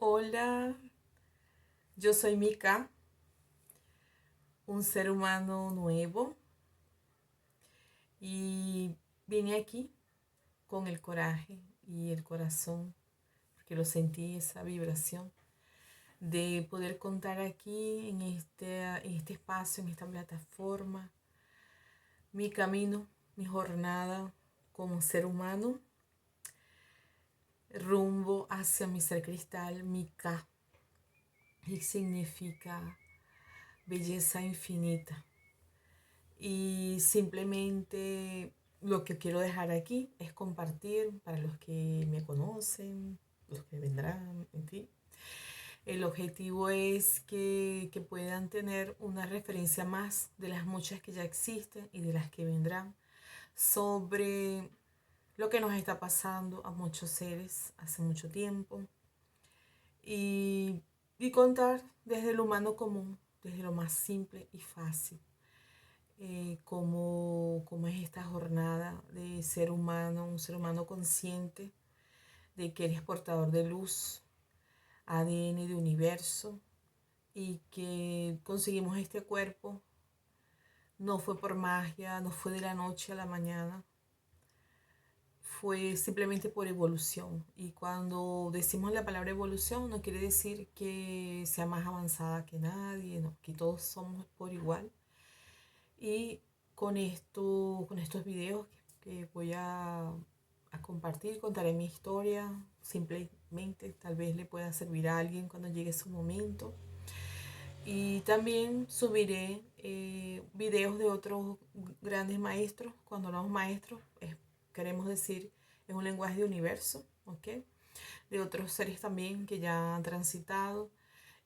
Hola, yo soy Mika, un ser humano nuevo, y vine aquí con el coraje y el corazón, porque lo sentí, esa vibración, de poder contar aquí en este espacio, en esta plataforma, mi camino, mi jornada como ser humano, rumbo hacia mi ser cristal, Mika, y significa belleza infinita. Y simplemente lo que quiero dejar aquí es compartir para los que me conocen, los que vendrán, en fin. El objetivo es que puedan tener una referencia más de las muchas que ya existen y de las que vendrán sobre lo que nos está pasando a muchos seres hace mucho tiempo y, y contar desde lo humano común, desde lo más simple y fácil. Cómo es esta jornada de ser humano, un ser humano consciente de que eres portador de luz, ADN de universo, y que conseguimos este cuerpo. No fue por magia, no fue de la noche a la mañana, fue simplemente por evolución. Y cuando decimos la palabra evolución no quiere decir que sea más avanzada que nadie, no, que todos somos por igual. Y con estos videos que voy a compartir, contaré mi historia, simplemente tal vez le pueda servir a alguien cuando llegue su momento. Y también subiré videos de otros grandes maestros. Cuando hablamos maestros, queremos decir, es un lenguaje de universo, ¿ok? De otros seres también que ya han transitado,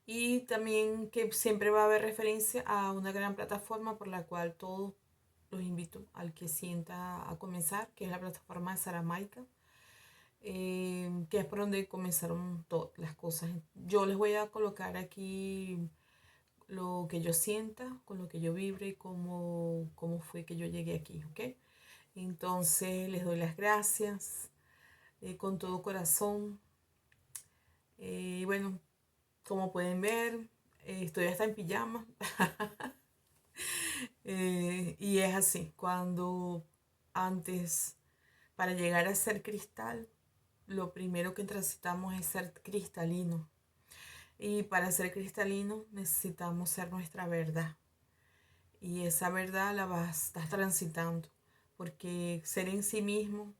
y también que siempre va a haber referencia a una gran plataforma por la cual todos los invito al que sienta a comenzar, que es la plataforma de Saramaica, que es por donde comenzaron todas las cosas. Yo les voy a colocar aquí lo que yo sienta, con lo que yo vibre y cómo fue que yo llegué aquí, ¿ok? Entonces les doy las gracias con todo corazón. Bueno, como pueden ver, estoy hasta en pijama. Y es así, cuando antes, para llegar a ser cristal, lo primero que necesitamos es ser cristalino. Y para ser cristalino necesitamos ser nuestra verdad. Y esa verdad estás transitando. Porque ser en sí mismo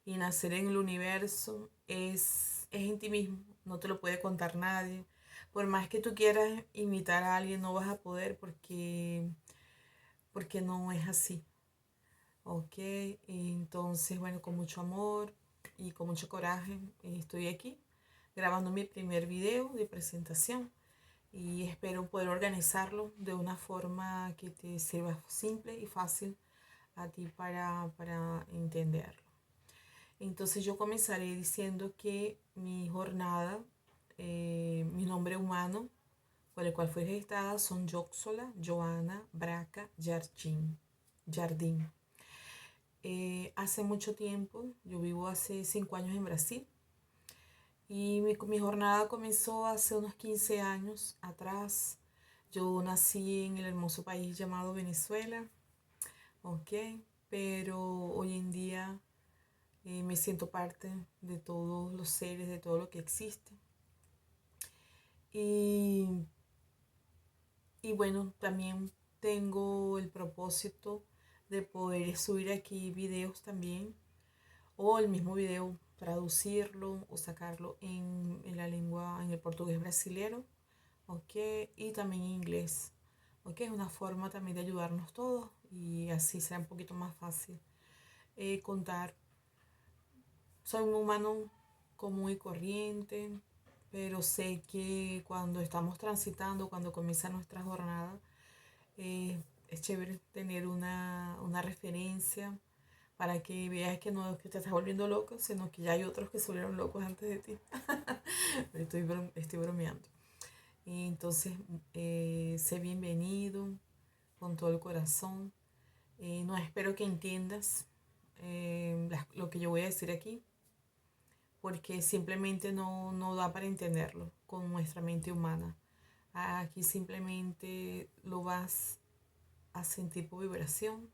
y nacer en el universo es en ti mismo. No te lo puede contar nadie. Por más que tú quieras imitar a alguien, no vas a poder porque no es así. Ok, entonces, bueno, con mucho amor y con mucho coraje estoy aquí grabando mi primer video de presentación, y espero poder organizarlo de una forma que te sirva simple y fácil a ti para entenderlo. Entonces yo comenzaré diciendo que mi jornada, mi nombre humano por el cual fue gestada son Yoxola Joana Braca Jardín. Hace mucho tiempo, yo vivo hace 5 años en Brasil, y mi jornada comenzó hace unos 15 años atrás. Yo nací en el hermoso país llamado Venezuela, ok, pero hoy en día me siento parte de todos los seres, de todo lo que existe. Y, y bueno, también tengo el propósito de poder subir aquí videos también, o el mismo video traducirlo o sacarlo en la lengua, en el portugués brasilero, ¿ok? Y también en inglés, ¿ok? Es una forma también de ayudarnos todos, y así será un poquito más fácil contar. Soy un humano común y corriente, pero sé que cuando estamos transitando, cuando comienza nuestra jornada, es chévere tener una referencia para que veas que no es que te estás volviendo loco, sino que ya hay otros que se volvieron locos antes de ti. Estoy bromeando. Y entonces, sé bienvenido con todo el corazón. No espero que entiendas lo que yo voy a decir aquí, porque simplemente no da para entenderlo con nuestra mente humana. Aquí simplemente lo vas a sentir por vibración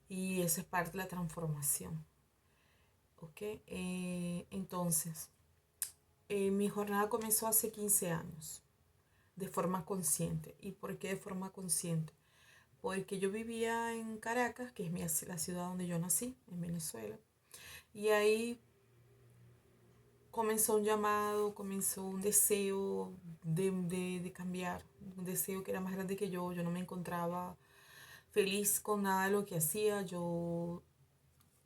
y eso es parte de la transformación. ¿Ok? Entonces, mi jornada comenzó hace 15 años de forma consciente. ¿Y por qué de forma consciente? Porque yo vivía en Caracas, que es la ciudad donde yo nací, en Venezuela, y ahí comenzó un llamado, comenzó un deseo de cambiar, un deseo que era más grande que yo no me encontraba feliz con nada de lo que hacía, yo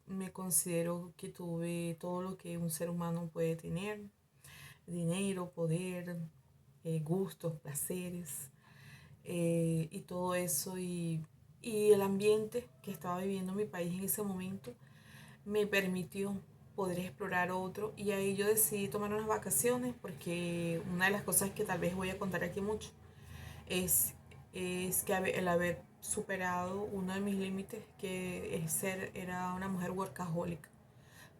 me considero que tuve todo lo que un ser humano puede tener, dinero, poder, gustos, placeres, y todo eso, y el ambiente que estaba viviendo mi país en ese momento me permitió poder explorar otro, y ahí yo decidí tomar unas vacaciones porque una de las cosas que tal vez voy a contar aquí mucho es, es que el haber superado uno de mis límites, que era una mujer workaholic.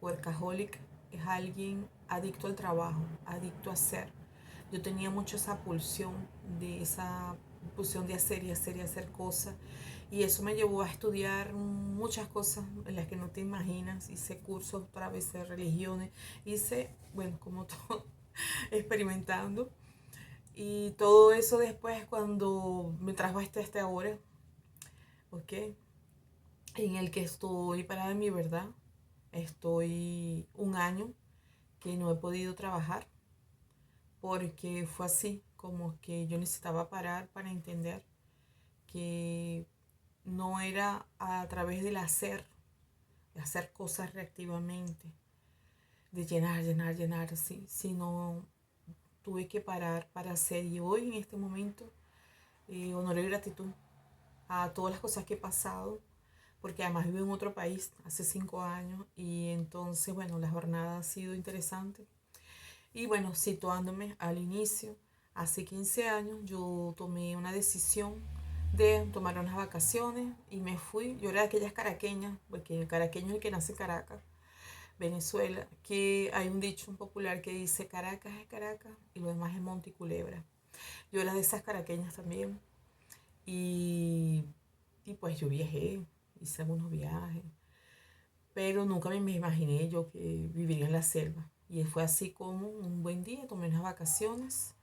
Workaholic es alguien adicto al trabajo, adicto a hacer. Yo tenía mucho esa pulsión de hacer y hacer y hacer cosas. Y eso me llevó a estudiar muchas cosas en las que no te imaginas. Hice cursos a través de religiones. Hice, bueno, como todo, experimentando. Y todo eso después cuando me trajo hasta esta hora, ¿ok? En el que estoy parada en mi verdad. Estoy un año que no he podido trabajar porque fue así, como que yo necesitaba parar para entender que no era a través del hacer, de hacer cosas reactivamente, de llenar, llenar, llenar, sí, sino tuve que parar para hacer. Y hoy en este momento, honor y gratitud a todas las cosas que he pasado, porque además vivo en otro país hace 5 años, y entonces, bueno, la jornada ha sido interesante. Y bueno, situándome al inicio, hace 15 años yo tomé una decisión de tomar unas vacaciones y me fui. Yo era de aquellas caraqueñas, porque el caraqueño es el que nace en Caracas, Venezuela, que hay un dicho popular que dice Caracas es Caracas y lo demás es Monte y Culebra. Yo era de esas caraqueñas también, y, y pues yo viajé, hice algunos viajes, pero nunca me imaginé yo que viviría en la selva. Y fue así como un buen día, tomé unas vacaciones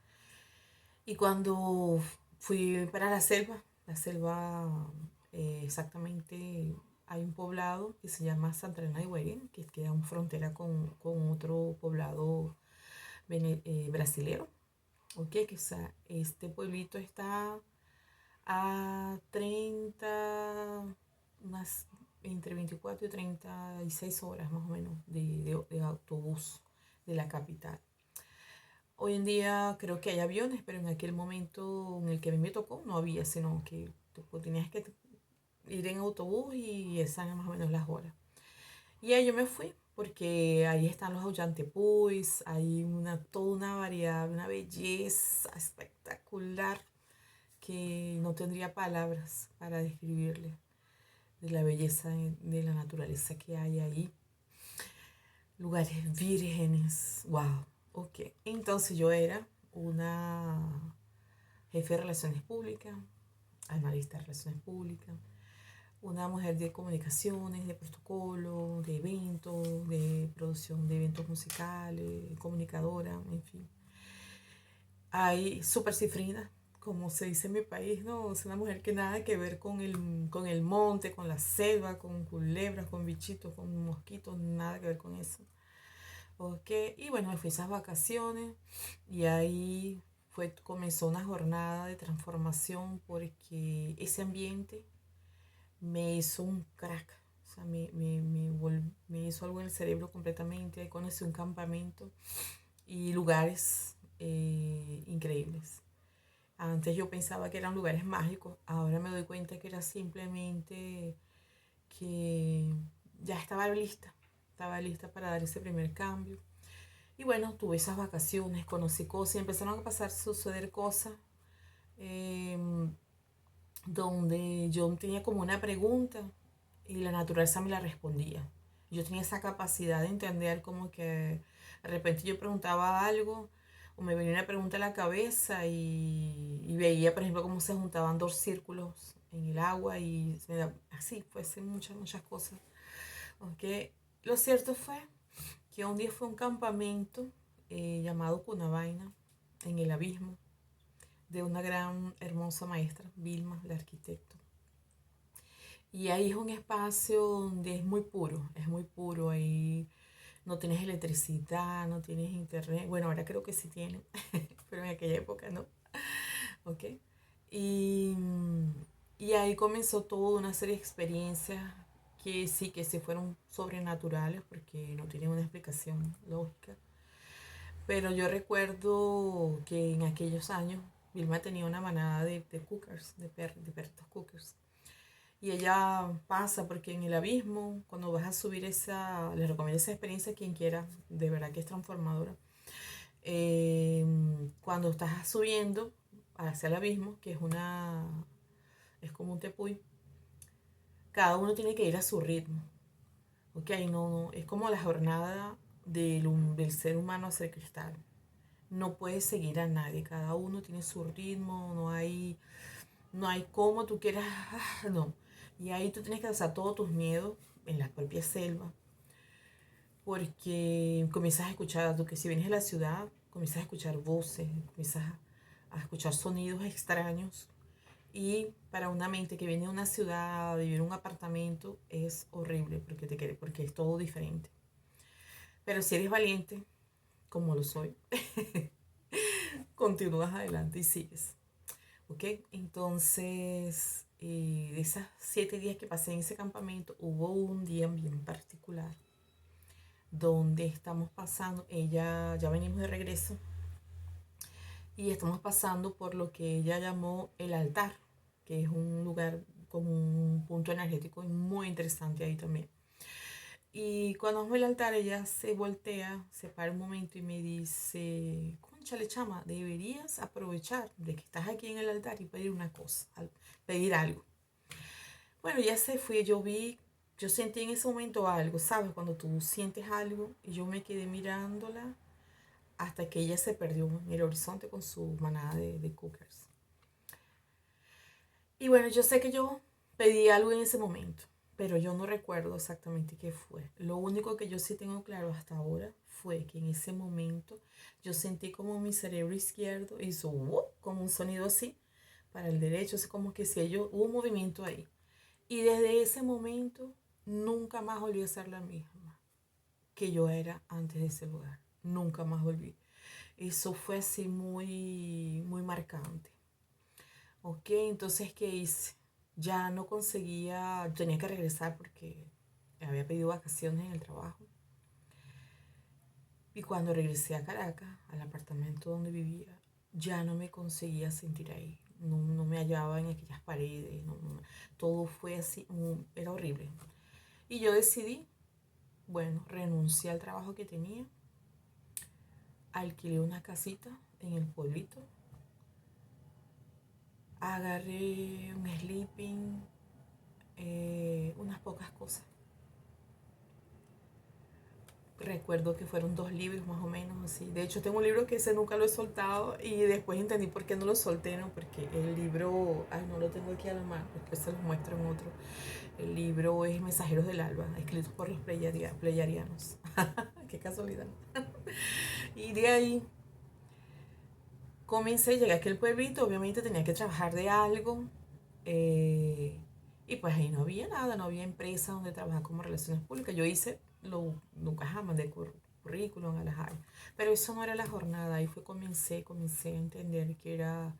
y cuando fui para la selva, exactamente hay un poblado que se llama Santa Elena de Guarín, que queda en frontera con otro poblado brasilero. Ok, que o sea, este pueblito está a 30, unas entre 24 y 36 horas más o menos de autobús de la capital. Hoy en día creo que hay aviones, pero en aquel momento en el que a mí me tocó no había, sino que tenías que ir en autobús y esas eran más o menos las horas. Y ahí yo me fui, porque ahí están los Ollantepuis, hay toda una variedad, una belleza espectacular que no tendría palabras para describirle, de la belleza de la naturaleza que hay ahí. Lugares vírgenes, wow, ok. Entonces yo era una jefe de relaciones públicas, analista de relaciones públicas, una mujer de comunicaciones, de protocolo, de eventos, de producción de eventos musicales, comunicadora, en fin. Hay súper cifrina, como se dice en mi país, ¿no? Es una mujer que nada que ver con el monte, con la selva, con culebras, con bichitos, con mosquitos, nada que ver con eso. Ok, y bueno, me fui esas vacaciones y ahí comenzó una jornada de transformación, porque ese ambiente me hizo un crack, o sea, me hizo algo en el cerebro completamente. Conocí un campamento y lugares increíbles. Antes yo pensaba que eran lugares mágicos, ahora me doy cuenta que era simplemente que ya estaba lista para dar ese primer cambio. Y bueno, tuve esas vacaciones, conocí cosas y empezaron a suceder cosas, eh, donde yo tenía como una pregunta y la naturaleza me la respondía. yo tenía esa capacidad de entender como que de repente yo preguntaba algo o me venía una pregunta a la cabeza y veía, por ejemplo, cómo se juntaban dos círculos en el agua y así, fuese muchas, muchas cosas. Okay. Lo cierto fue que un día fue un campamento llamado Cunavaina en el abismo de una gran, hermosa maestra, Vilma, la arquitecto. Y ahí es un espacio donde es muy puro, ahí no tienes electricidad, no tienes internet, bueno, ahora creo que sí tienen, pero en aquella época no, ¿ok? Y, y ahí comenzó toda una serie de experiencias que sí fueron sobrenaturales porque no tienen una explicación lógica. Pero yo recuerdo que en aquellos años Vilma tenía una manada de cookers, de perritos cookers. Y ella pasa porque en el abismo, cuando vas a subir les recomiendo esa experiencia a quien quiera, de verdad que es transformadora. Cuando estás subiendo hacia el abismo, que es como un tepuy, cada uno tiene que ir a su ritmo. Ok, no, es como la jornada del ser humano hacia el cristal. No puedes seguir a nadie, cada uno tiene su ritmo, no hay cómo tú quieras, no. Y ahí tú tienes que alzar todos tus miedos en la propia selva, porque comienzas a escuchar, tú que si vienes de la ciudad, comienzas a escuchar voces, comienzas a escuchar sonidos extraños. Y para una mente que viene de una ciudad, a vivir en un apartamento, es horrible porque es todo diferente. Pero si eres valiente, como lo soy, continúas adelante y sigues. ¿Ok? Entonces, de esos 7 días que pasé en ese campamento, hubo un día bien particular donde estamos pasando, ya venimos de regreso y estamos pasando por lo que ella llamó el altar, que es un lugar como un punto energético muy interesante ahí también. Y cuando vamos al altar, ella se voltea, se para un momento y me dice, cónchale chama, deberías aprovechar de que estás aquí en el altar y pedir una cosa, pedir algo. Bueno, ya se fue, yo sentí en ese momento algo, ¿sabes? Cuando tú sientes algo y yo me quedé mirándola hasta que ella se perdió en el horizonte con su manada de cookers. Y bueno, yo sé que yo pedí algo en ese momento, pero yo no recuerdo exactamente qué fue. Lo único que yo sí tengo claro hasta ahora fue que en ese momento yo sentí como mi cerebro izquierdo hizo como un sonido así para el derecho, así como que si hubo un movimiento ahí. Y desde ese momento nunca más volví a ser la misma que yo era antes de ese lugar. Nunca más volví. Eso fue así muy, muy marcante. Ok, entonces, ¿qué hice? Ya no conseguía, tenía que regresar porque había pedido vacaciones en el trabajo. Y cuando regresé a Caracas, al apartamento donde vivía, ya no me conseguía sentir ahí. No, no me hallaba en aquellas paredes. Todo fue así, era horrible. Y yo decidí, bueno, renuncié al trabajo que tenía, alquilé una casita en el pueblito, agarré un sleeping, unas pocas cosas. Recuerdo que fueron 2 libros más o menos así. De hecho, tengo un libro que ese nunca lo he soltado y después entendí por qué no lo solté, ¿no? Porque el libro, ay, no lo tengo aquí a la mano, después se los muestro en otro. El libro es Mensajeros del Alba, escrito por los pleyadianos. Qué casualidad. Y de ahí comencé, llegué a aquel pueblito, obviamente tenía que trabajar de algo. eh, y pues ahí no había nada, no había empresa donde trabajar como relaciones públicas. Yo nunca jamás de currículum a las áreas. Pero eso no era la jornada. Ahí comencé a entender que era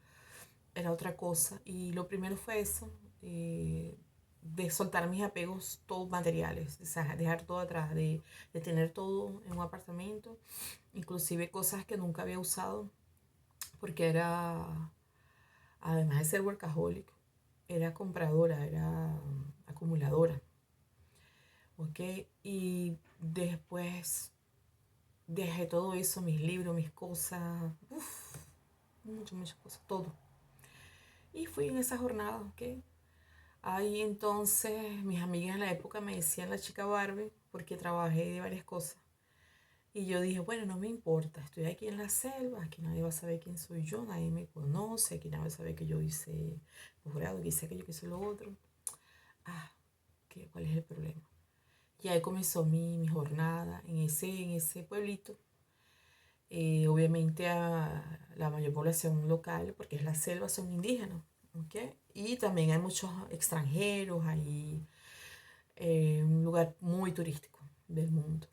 otra cosa. Y lo primero fue eso, de soltar mis apegos todos materiales, o sea, dejar todo atrás, de tener todo en un apartamento, inclusive cosas que nunca había usado, porque además de ser workaholic, era compradora, era acumuladora, ¿ok? Y después dejé todo eso, mis libros, mis cosas, muchas, muchas cosas, todo. Y fui en esa jornada, ¿ok? Ahí entonces mis amigas en la época me decían la chica Barbie, porque trabajé de varias cosas. Y yo dije, bueno, no me importa, estoy aquí en la selva, aquí nadie va a saber quién soy yo, nadie me conoce, aquí nadie va a saber que yo hice posgrado, que hice aquello, que hice lo otro. Ah, ¿cuál es el problema? Y ahí comenzó mi jornada en ese pueblito. Obviamente la mayor población local, porque es la selva, son indígenas, ¿ok? Y también hay muchos extranjeros, hay un lugar muy turístico del mundo,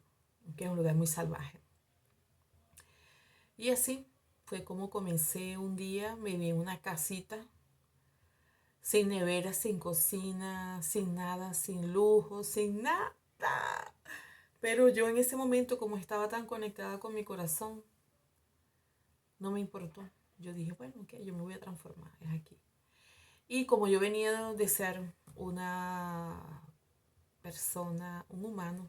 que es un lugar muy salvaje. Y así fue como comencé un día, me vi en una casita, sin nevera, sin cocina, sin nada, sin lujo, sin nada. Pero yo en ese momento, como estaba tan conectada con mi corazón, no me importó. Yo dije, bueno, ok, yo me voy a transformar, es aquí. Y como yo venía de ser una persona, un humano,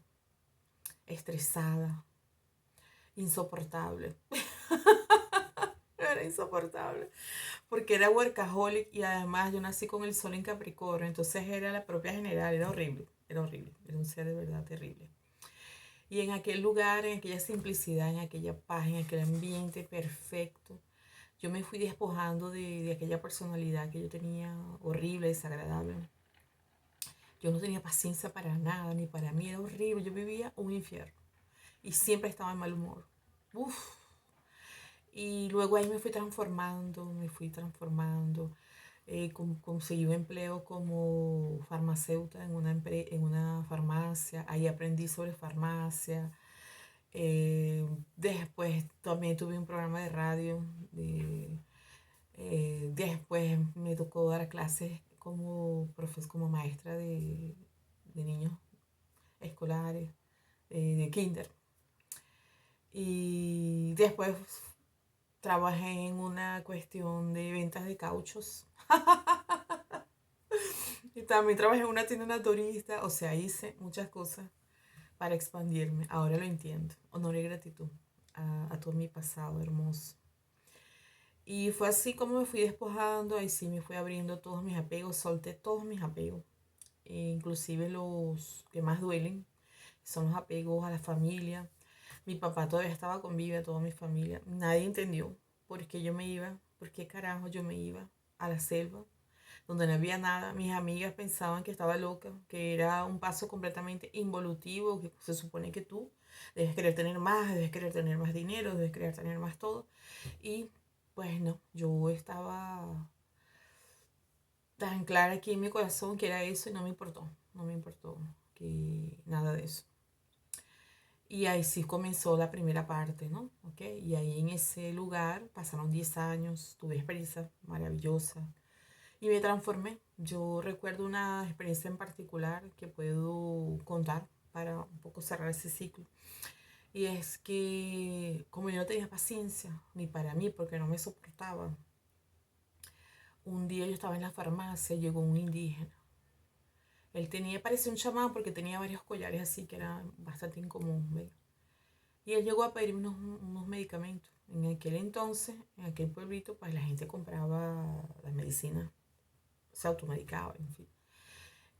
estresada, insoportable, era insoportable, porque era workaholic y además yo nací con el sol en Capricornio, entonces era la propia general, era horrible, era un ser de verdad terrible. Y en aquel lugar, en aquella simplicidad, en aquella paz, en aquel ambiente perfecto, yo me fui despojando de aquella personalidad que yo tenía horrible, desagradable. Yo no tenía paciencia para nada, ni para mí, era horrible. Yo vivía un infierno y siempre estaba en mal humor. Uf. Y luego ahí me fui transformando. Conseguí un empleo como farmacéutica en una farmacia. Ahí aprendí sobre farmacia. Después también tuve un programa de radio. Después me tocó dar clases como maestra de niños escolares, de kinder. Y después trabajé en una cuestión de ventas de cauchos. Y también trabajé en una tienda naturista. O sea, hice muchas cosas para expandirme. Ahora lo entiendo. Honor y gratitud a todo mi pasado hermoso. Y fue así como me fui despojando. Ahí sí me fui abriendo todos mis apegos. Solté todos mis apegos. Inclusive los que más duelen. Son los apegos a la familia. Mi papá todavía estaba con vida, toda mi familia. Nadie entendió por qué yo me iba, por qué carajo yo me iba a la selva, donde no había nada. Mis amigas pensaban que estaba loca, que era un paso completamente involutivo, que se supone que tú debes querer tener más dinero, debes querer tener más todo. Y pues no, yo estaba tan clara aquí en mi corazón que era eso y no me importó que nada de eso. Y ahí sí comenzó la primera parte, ¿no? ¿Ok? Y ahí en ese lugar pasaron 10 años, tuve experiencia maravillosa y me transformé. Yo recuerdo una experiencia en particular que puedo contar para un poco cerrar ese ciclo. Y es que como yo no tenía paciencia, ni para mí, porque no me soportaba, un día yo estaba en la farmacia, llegó un indígena. Él tenía, parecía un chamán porque tenía varios collares así que era bastante incomún, ¿ve? Y él llegó a pedir unos medicamentos. En aquel entonces, en aquel pueblito, pues la gente compraba las medicinas, se automedicaba, en fin.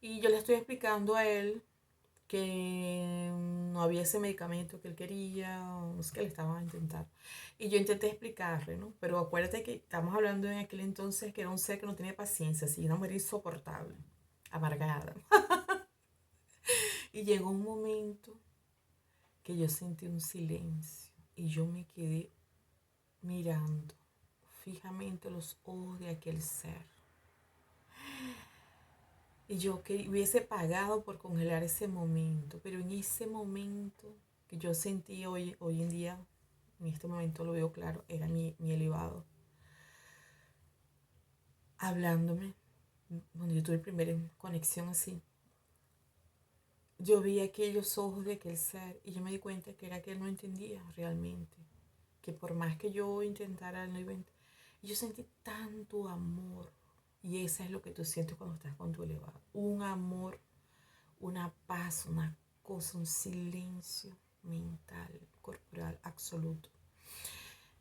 Y yo le estoy explicando a él que no había ese medicamento que él quería, es que le estaba a intentar. Y yo intenté explicarle, ¿no? Pero acuérdate que estamos hablando en aquel entonces que era un ser que no tenía paciencia, así, una mujer insoportable, amargada. Y llegó un momento que yo sentí un silencio y yo me quedé mirando fijamente los ojos de aquel ser. Y yo que hubiese pagado por congelar ese momento, pero en ese momento que yo sentí hoy en día, en este momento lo veo claro, era mi elevado, hablándome, cuando yo tuve primera conexión así. Yo vi aquellos ojos de aquel ser y yo me di cuenta que era que él no entendía realmente, que por más que yo intentara, él no iba a entender. Y yo sentí tanto amor. Y eso es lo que tú sientes cuando estás con tu elevado. Un amor, una paz, una cosa, un silencio mental, corporal, absoluto.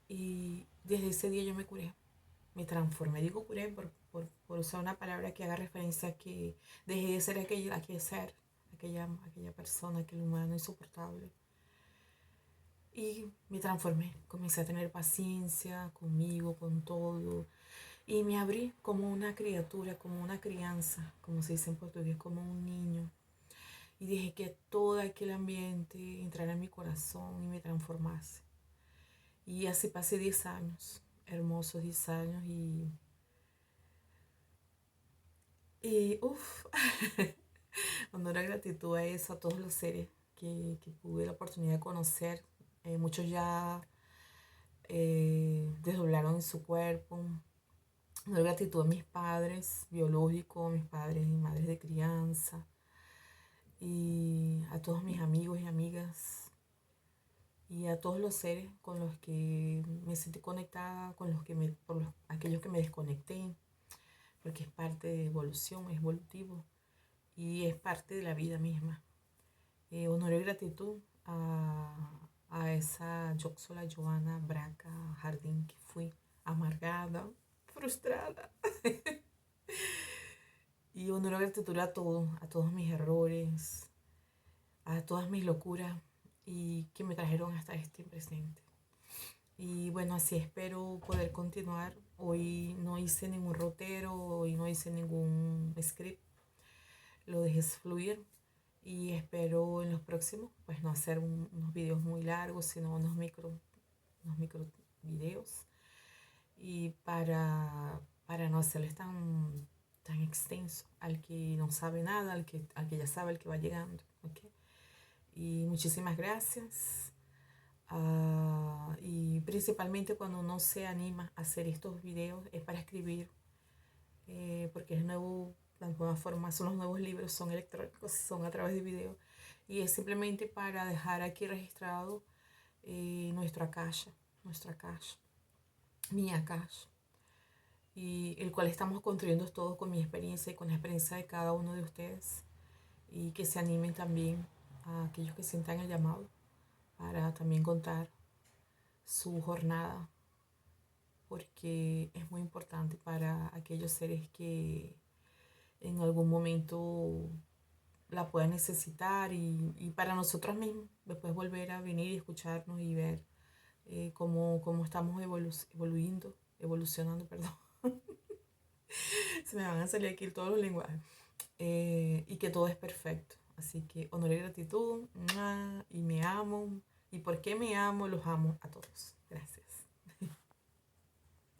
Y desde ese día yo me curé, me transformé. Digo curé por usar una palabra que haga referencia a que dejé de ser aquel ser aquella persona, aquel humano insoportable. Y me transformé, comencé a tener paciencia conmigo, con todo. Y me abrí como una criatura, como una crianza, como se dice en portugués, como un niño. Y dejé que todo aquel ambiente entrara en mi corazón y me transformase. Y así pasé 10 años, hermosos 10 años. Y uff, honor a gratitud a eso, a todos los seres que tuve la oportunidad de conocer. Muchos ya desdoblaron en su cuerpo. Honor gratitud a mis padres biológicos, mis padres y madres de crianza. Y a todos mis amigos y amigas. Y a todos los seres con los que me sentí conectada, con los que aquellos que me desconecté, porque es parte de evolución, es evolutivo y es parte de la vida misma. Honor y gratitud a esa Yoxola Joana Braca Jardín que fui amargada, frustrada. Y honor y gratitud a todos mis errores, a todas mis locuras y que me trajeron hasta este presente. Y bueno, así espero poder continuar. Hoy no hice ningún rotero, hoy no hice ningún script, lo dejé fluir y espero en los próximos pues no hacer unos videos muy largos, sino unos micro videos y para no hacerles tan extenso al que no sabe nada, al que ya sabe, al que va llegando. ¿Okay? Y muchísimas gracias. Y principalmente cuando uno se anima a hacer estos videos es para escribir, porque es nuevo, la nueva forma, son los nuevos libros, son electrónicos, son a través de video. Y es simplemente para dejar aquí registrado nuestra caja, mi caja, y el cual estamos construyendo todo con mi experiencia y con la experiencia de cada uno de ustedes. Y que se animen también a aquellos que sientan el llamado para también contar su jornada, porque es muy importante para aquellos seres que en algún momento la puedan necesitar y para nosotros mismos después volver a venir y escucharnos y ver cómo estamos evolucionando, perdón. Se me van a salir aquí todos los lenguajes. Y que todo es perfecto. Así que honor y gratitud, y me amo. ¿Y por qué me amo? Los amo a todos. Gracias.